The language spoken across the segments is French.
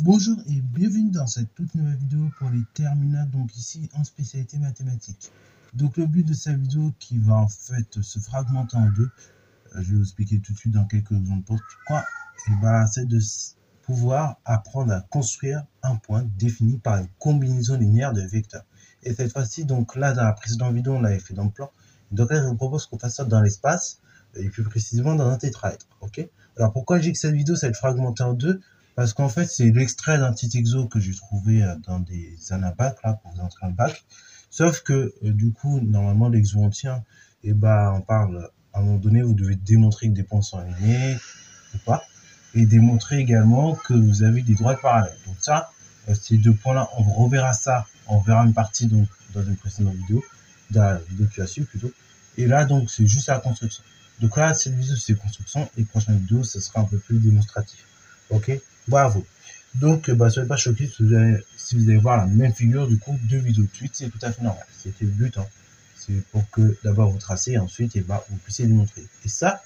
Bonjour et bienvenue dans cette toute nouvelle vidéo pour les terminales, donc ici en spécialité mathématiques. Donc le but de cette vidéo qui va en fait se fragmenter en deux, je vais vous expliquer tout de suite dans quelques secondes pourquoi, c'est de pouvoir apprendre à construire un point défini par une combinaison linéaire de vecteurs. Et cette fois-ci, donc là dans la précédente vidéo on l'avait fait dans le plan, donc là je vous propose qu'on fasse ça dans l'espace, et plus précisément dans un tétraèdre, ok? Alors pourquoi j'ai que cette vidéo ça va être fragmentée en deux? Parce qu'en fait, c'est l'extrait d'un petit exo que j'ai trouvé dans des anabacs, là, pour vous entrer dans le bac. Sauf que, du coup, normalement, l'exo entier, on parle, à un moment donné, vous devez démontrer que des points sont alignés, ou pas, et démontrer également que vous avez des droites parallèles. Donc ça, ces deux points-là, on reverra ça, on verra une partie, donc, dans une précédente vidéo, dans la vidéo qui va suivre, plutôt. Et là, donc, c'est juste la construction. Donc là, cette vidéo, c'est construction, et prochaine vidéo, ce sera un peu plus démonstratif. Ok? Bravo. Donc, soyez pas choqués si vous allez voir la même figure, du coup, deux vidéos de suite, c'est tout à fait normal. C'était le but, hein. C'est pour que d'abord vous tracez et ensuite, vous puissiez démontrer. Et ça,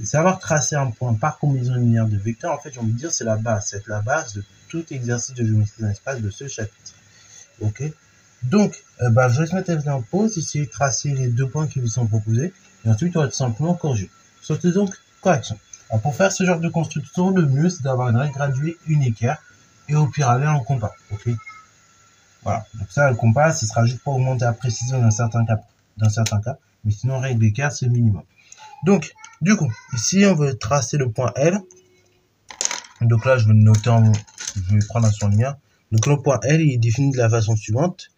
savoir tracer un point par combinaison linéaire de vecteurs, en fait, j'ai envie de dire, c'est la base. C'est la base de tout exercice de géométrie dans l'espace de ce chapitre. Ok? Donc, je vais laisse mettre la vidéo en pause, essayer de tracer les deux points qui vous sont proposés, et ensuite, on va tout simplement corriger. Sautez donc, correction. Alors, pour faire ce genre de construction, le mieux, c'est d'avoir une règle graduée unicaire et au pire aller en compas. Ok. Voilà. Donc ça, le compas, ce sera juste pour augmenter la précision dans certains cas. Mais sinon, règle d'écart, c'est le minimum. Donc, du coup, ici, on veut tracer le point L. Donc là, je vais le noter je vais prendre un surligneur. Donc le point L, il est défini de la façon suivante,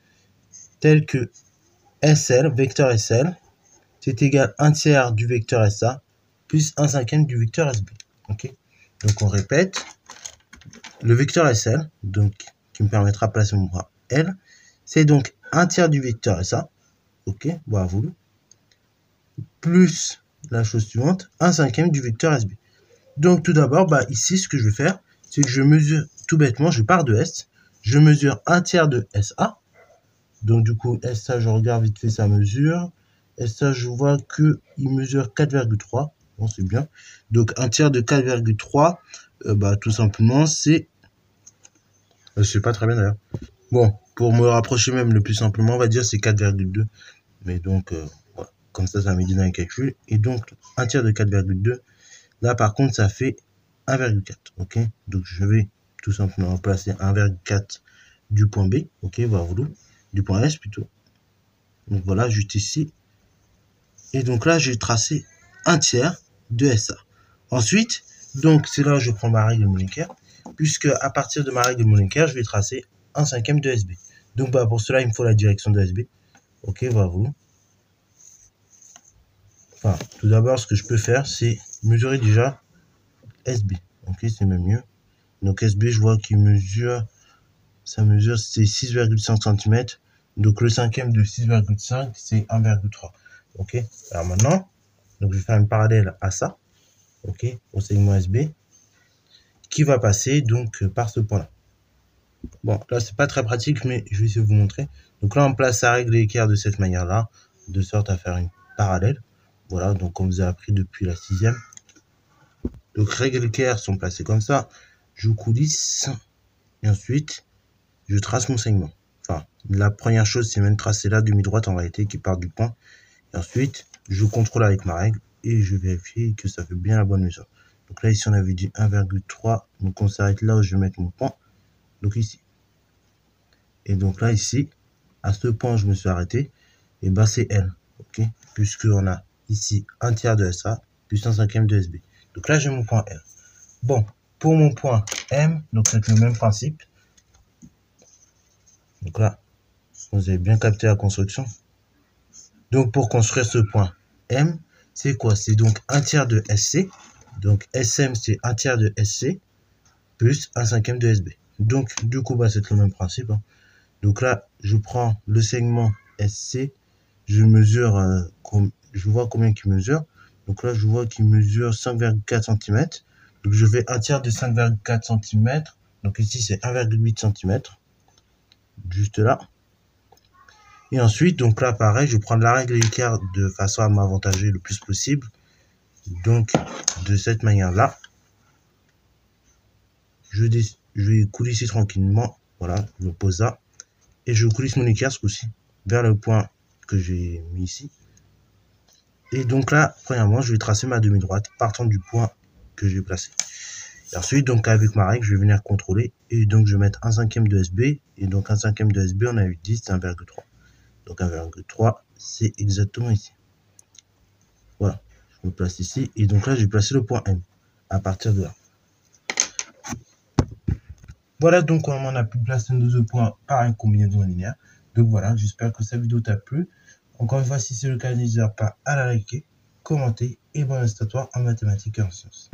tel que SL, vecteur SL, c'est égal à 1/3 du vecteur SA plus 1/5 du vecteur SB. Ok. Donc on répète, le vecteur SL, donc qui me permettra de placer mon point L, c'est donc 1/3 du vecteur SA, ok, bravo, plus la chose suivante, 1/5 du vecteur SB. Donc tout d'abord, ici, ce que je vais faire, c'est que je mesure, tout bêtement, je pars de S, je mesure 1/3 de SA, donc du coup, SA, je regarde vite fait sa mesure, SA, je vois qu'il mesure 4,3, bon, c'est bien, donc 1/3 de 4,3, tout simplement, c'est pas très bien d'ailleurs. Bon, pour me rapprocher même le plus simplement, on va dire c'est 4,2. Mais donc, voilà. Comme ça m'aide dans les calculs. Et donc, 1/3 de 4,2. Là, par contre, ça fait 1,4. Ok. Donc, je vais tout simplement remplacer 1,4 du point B. Ok, voilà, du point S plutôt. Donc, voilà, juste ici. Et donc là, j'ai tracé 1/3 de SA. Ensuite, donc, c'est là où je prends ma règle moléculaire. Puisque à partir de ma règle moléculaire, je vais tracer 1/5 de SB. Donc pour cela, il me faut la direction de SB. Ok, voilà. Enfin, tout d'abord, ce que je peux faire, c'est mesurer déjà SB. Ok, c'est même mieux. Donc SB, je vois qu'il mesure, ça mesure, c'est 6,5 cm. Donc le cinquième de 6,5, c'est 1,3. Ok, alors maintenant, donc je vais faire une parallèle à ça. Ok, au segment SB, qui va passer donc par ce point-là. Bon, là, c'est pas très pratique, mais je vais essayer de vous montrer. Donc là, on place sa règle d'équerre de cette manière-là, de sorte à faire une parallèle. Voilà, donc on vous a appris depuis la 6e. Donc, règles d'équerre sont placées comme ça. Je coulisse, et ensuite, je trace mon segment. Enfin, la première chose, c'est même tracer la demi-droite en réalité qui part du point. Et ensuite, je contrôle avec ma règle et je vérifie que ça fait bien la bonne mesure. Donc là, ici, on avait dit 1,3. Donc, on s'arrête là où je vais mettre mon point. Donc ici. Et donc là, ici, à ce point, je me suis arrêté. Et c'est L. Ok, puisqu'on a ici 1/3 de SA plus 1/5 de SB. Donc là, j'ai mon point L. Bon, pour mon point M, donc c'est le même principe. Donc là, vous avez bien capté la construction. Donc pour construire ce point M, c'est quoi? C'est donc 1/3 de SC. Donc SM, c'est 1/3 de SC plus 1/5 de SB. Donc du coup, c'est le même principe. Hein. Donc là, je prends le segment SC, je mesure, je vois combien il mesure. Donc là, je vois qu'il mesure 5,4 cm. Donc je fais 1/3 de 5,4 cm. Donc ici, c'est 1,8 cm. Juste là. Et ensuite, donc là, pareil, je prends la règle d'équerre de façon à m'avantager le plus possible. Donc, de cette manière-là, je je vais coulisser tranquillement. Voilà, je me pose là. Et je coulisse mon équerre ce coup-ci vers le point que j'ai mis ici. Et donc là, premièrement, je vais tracer ma demi-droite partant du point que j'ai placé. Et ensuite, donc avec ma règle, je vais venir contrôler. Et donc, je vais mettre 1/5 de SB. Et donc, 1/5 de SB, on a eu 10, c'est 1,3. Donc, 1,3, c'est exactement ici. Voilà, je me place ici. Et donc là, je vais placer le point M à partir de là. Voilà, donc on a pu placer nos deux points par une combinaison linéaire. Donc voilà, j'espère que cette vidéo t'a plu. Encore une fois, si c'est le cas, n'hésite pas à la liker, commenter et bon reste à toi en mathématiques et en sciences.